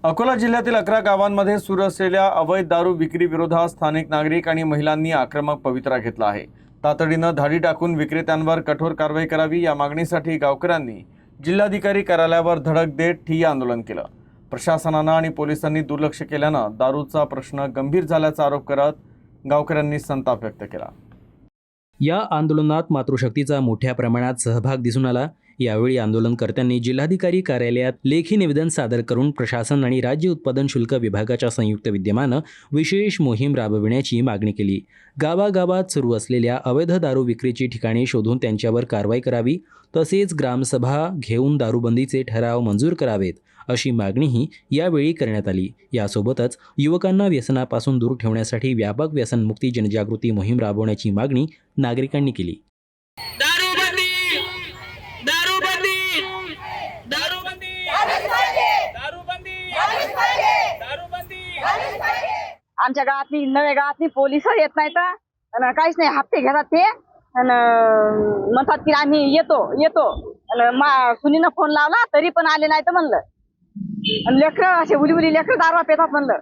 अकोला जिल्ह्यातील 11 गावांमध्ये सुरू असलेल्या अवैध दारू विक्री विरोधात स्थानिक नागरिक आणि महिलांनी आक्रमक पवित्रा घेतला आहे। तातडीनं धाडी टाकून विक्रेत्यांवर कठोर कारवाई करावी या मागणीसाठी गावकऱ्यांनी जिल्हाधिकारी कार्यालयावर धडक देत ठिय्या आंदोलन केलं। प्रशासनानं आणि पोलिसांनी दुर्लक्ष केल्यानं दारूचा प्रश्न गंभीर झाल्याचा आरोप करत गावकऱ्यांनी संताप व्यक्त केला। या आंदोलनात मातृशक्तीचा मोठ्या प्रमाणात सहभाग दिसून आला। यावेळी आंदोलनकर्त्यांनी जिल्हाधिकारी कार्यालयात लेखी निवेदन सादर करून प्रशासन आणि राज्य उत्पादन शुल्क विभागाच्या संयुक्त विद्यमानं विशेष मोहीम राबविण्याची मागणी केली। गावागावात सुरू असलेल्या अवैध दारू विक्रीची ठिकाणे शोधून त्यांच्यावर कारवाई करावी, तसेच ग्रामसभा घेऊन दारूबंदीचे ठराव मंजूर करावेत अशी मागणीही यावेळी करण्यात आली। यासोबतच युवकांना व्यसनापासून दूर ठेवण्यासाठी व्यापक व्यसनमुक्ती जनजागृती मोहीम राबवण्याची मागणी नागरिकांनी केली। आमच्या गावातली नव्या गावातली पोलिस येत नाहीत आणि काहीच नाही, हप्ते घेतात ते आणि म्हणतात की आम्ही येतो आणि सुनीनं फोन लावला तरी पण आले नाही तर म्हणलं, आणि लेकरं असे उली लेकरं दारू पितात म्हणलं।